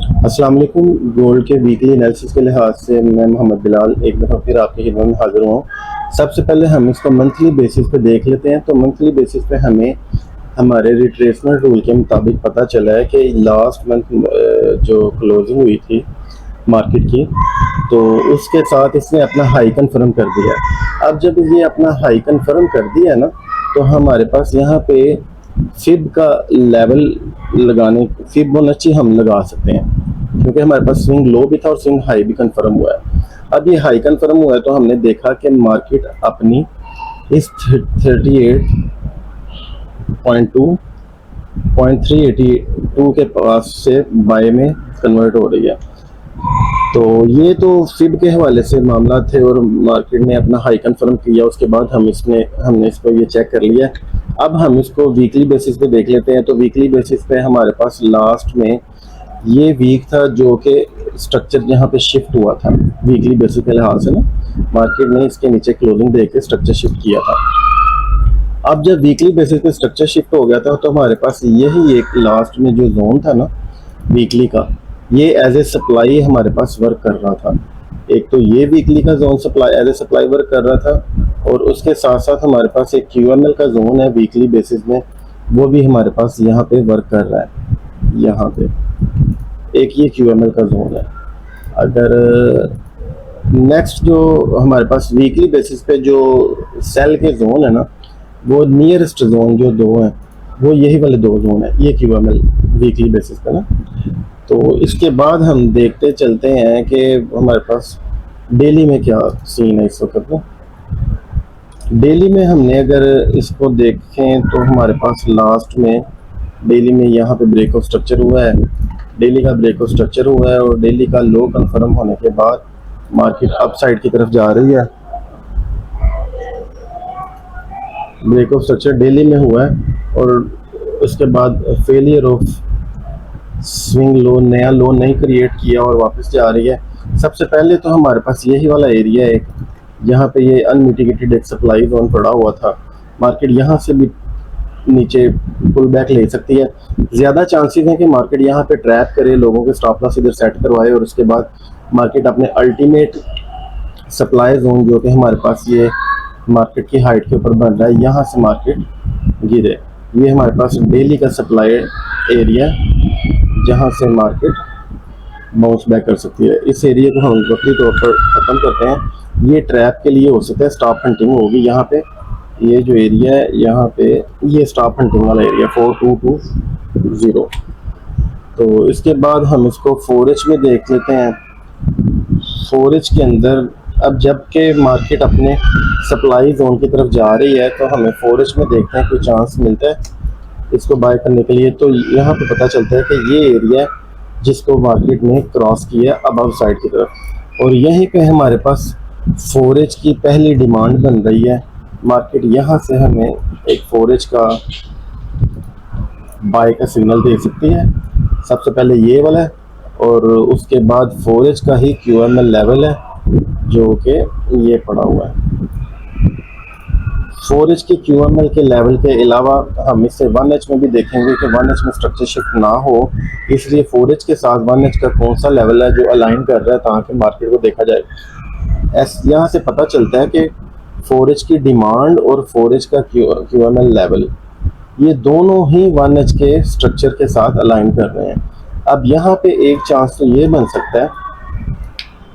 अस्सलाम वालेकुम। गोल्ड के वीकली एनालिसिस के लिहाज से मैं मोहम्मद बिलाल एक दफ़ा फिर आपकी खिदमत में हाजिर हूँ। सबसे पहले हम इसको मंथली बेसिस पे देख लेते हैं। तो मंथली बेसिस पे हमें हमारे रिट्रेसमेंट रूल के मुताबिक पता चला है कि लास्ट मंथ जो क्लोजिंग हुई थी मार्केट की, तो उसके साथ इसने अपना हाई कन्फर्म कर दिया है। अब जब ये अपना हाई कन्फर्म कर दिया ना, तो हमारे पास यहाँ पे फिब का लेवल लगाने, फिबोनाची हम लगा सकते हैं, क्योंकि हमारे पास स्विंग लो भी था और स्विंग हाई भी कंफर्म हुआ है। अब ये हाई कंफर्म हुआ है तो हमने देखा कि मार्केट अपनी इस 38.2 के पास से बाय में कन्वर्ट हो रही है। तो ये तो फिब के हवाले से मामला थे और मार्केट ने अपना हाई कंफर्म किया। उसके बाद हमने इसको ये चेक कर लिया। अब हम इसको वीकली बेसिस पे देख लेते हैं। तो वीकली बेसिस पे हमारे पास लास्ट में ये वीक था जो कि स्ट्रक्चर यहाँ पे शिफ्ट हुआ था वीकली बेसिस के लिहाज से ना, मार्केट ने इसके नीचे क्लोजिंग दे के स्ट्रक्चर शिफ्ट किया था। अब जब वीकली बेसिस पे स्ट्रक्चर शिफ्ट हो गया था तो हमारे पास यही एक लास्ट में जो जोन था ना वीकली का, ये एज ए सप्लाई हमारे पास वर्क कर रहा था। एक तो ये वीकली का zone supply as a supply work कर रहा था, और उसके साथ साथ हमारे पास एक क्यूएमएल का जोन है वीकली बेसिस में, वो भी हमारे पास यहाँ पे वर्क कर रहा है। यहाँ पे एक ये क्यूएमएल का जोन है। अगर नेक्स्ट जो हमारे पास वीकली बेसिस पे जो सेल के जोन है ना, वो नियरेस्ट जोन जो दो हैं वो यही वाले दो जोन है, ये क्यूएमएल वीकली बेसिस पे ना। तो इसके बाद हम देखते चलते हैं कि हमारे पास डेली में क्या सीन है इस वक्त ना। डेली में हमने अगर इसको देखें तो हमारे पास लास्ट में डेली में यहाँ पे ब्रेक ऑफ स्ट्रक्चर हुआ है, डेली का ब्रेक ऑफ स्ट्रक्चर हुआ है, और डेली का लो कंफर्म होने के बाद मार्केट अप साइड की तरफ जा रही है। ब्रेक ऑफ स्ट्रक्चर डेली में हुआ है और उसके बाद फेलियर ऑफ स्विंग लो, नया लो नहीं क्रिएट किया और वापस जा रही है। सबसे पहले तो हमारे पास यही वाला एरिया है जहाँ पे ये अनमिटिगेटेड एक सप्लाई जोन पड़ा हुआ था। मार्केट यहाँ से भी नीचे पुल बैक ले सकती है। ज़्यादा चांसेस हैं कि मार्केट यहाँ पे ट्रैप करे, लोगों के स्टॉप लॉस इधर सेट करवाए, और उसके बाद मार्केट अपने अल्टीमेट सप्लाई जोन जो कि हमारे पास ये मार्केट की हाइट के ऊपर बन रहा है, यहाँ से मार्केट गिरे। ये हमारे पास डेली का सप्लाई एरिया जहाँ से मार्केट बाउंस बैक कर सकती है। इस एरिया को हम वक्ती तौर पर ख़त्म करते हैं। ये ट्रैप के लिए हो सकता है, स्टॉप हंटिंग होगी यहाँ पे। ये जो एरिया है यहाँ पे, ये स्टॉप हंटिंग वाला एरिया 4220। तो इसके बाद हम इसको 4H में देख लेते हैं। 4H के अंदर अब जबकि मार्केट अपने सप्लाई जोन की तरफ जा रही है तो हमें 4H में देखते हैं कोई चांस मिलता है इसको बाय करने के लिए। तो यहाँ पे पता चलता है कि ये एरिया जिसको मार्केट ने क्रॉस किया अबव साइड की तरफ, और यहीं पे हमारे पास 4H की पहली डिमांड बन रही है। मार्केट यहाँ से हमें एक 4H का बाय का सिग्नल दे सकती है। सबसे पहले ये वाला है, और उसके बाद 4H का ही QML लेवल है जो कि ये पड़ा हुआ है। 4H के QML के लेवल के अलावा हम इसे 1H में भी देखेंगे कि 1H में स्ट्रक्चर शिफ्ट ना हो, इसलिए 4H के साथ 1H का कौन सा लेवल है जो अलाइन कर रहा है ताकि मार्केट को देखा जाए। यहाँ से पता चलता है कि 4H की डिमांड और 4H का QML लेवल, ये दोनों ही 1H के स्ट्रक्चर के साथ अलाइन कर रहे हैं। अब यहाँ पे एक चांस तो ये बन सकता है,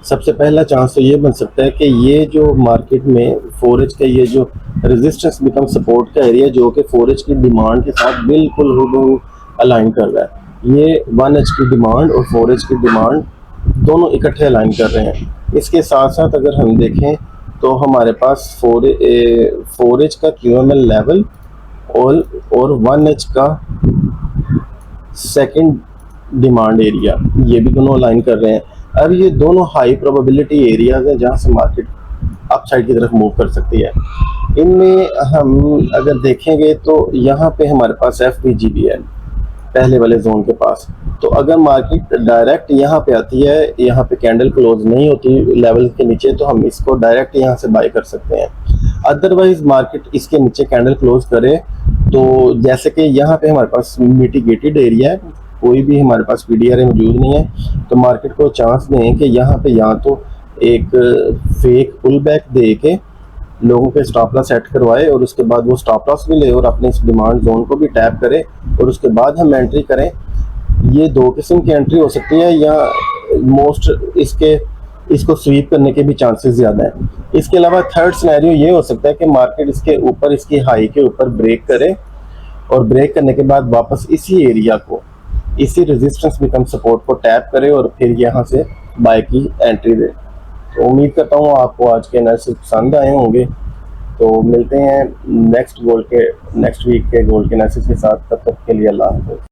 सबसे पहला चांस तो ये बन सकता है कि ये जो मार्केट में 4H का ये जो रेजिस्टेंस बिकम सपोर्ट का एरिया जो कि 4H की डिमांड के साथ बिल्कुल हूबहू अलाइन कर रहा है। ये 1H की डिमांड और 4H की डिमांड दोनों इकट्ठे अलाइन कर रहे हैं। इसके साथ साथ अगर हम देखें तो हमारे पास 4H का QML लेवल और 1H का सेकंड डिमांड एरिया, ये भी दोनों अलाइन कर रहे हैं। अब ये दोनों हाई प्रोबेबिलिटी एरियाज हैं जहाँ से मार्केट अपसाइड की तरफ मूव कर सकती है। इनमें हम अगर देखेंगे तो यहाँ पे हमारे पास FPG भी है पहले वाले जोन के पास। तो अगर मार्केट डायरेक्ट यहाँ पे आती है, यहाँ पे कैंडल क्लोज नहीं होती लेवल के नीचे, तो हम इसको डायरेक्ट यहाँ से बाय कर सकते हैं। अदरवाइज मार्केट इसके नीचे कैंडल क्लोज करे तो जैसे कि यहाँ पे हमारे पास मिटिगेटेड एरिया है, कोई भी हमारे पास PDRA मौजूद नहीं है, तो मार्केट को चांस दें कि यहाँ पे या तो एक फेक पुल बैक दे के लोगों के स्टॉप लॉस सेट करवाए और उसके बाद वो स्टॉप लॉस भी ले और अपने इस डिमांड जोन को भी टैप करे और उसके बाद हम एंट्री करें। ये दो किस्म की एंट्री हो सकती है, या मोस्ट इसको स्वीप करने के भी चांसेस ज़्यादा हैं। इसके अलावा थर्ड सिनेरियो ये हो सकता है कि मार्केट इसके ऊपर, इसकी हाई के ऊपर ब्रेक करे और ब्रेक करने के बाद वापस इसी एरिया को, इसी रेजिस्टेंस बिकम सपोर्ट को टैप करे और फिर यहाँ से बाय की एंट्री दे। तो उम्मीद करता हूँ आपको आज के एनालिसिस पसंद आए होंगे। तो मिलते हैं नेक्स्ट वीक के गोल्ड के एनालिसिस के साथ। तब तक के लिए अल्लाह हाफ़िज़।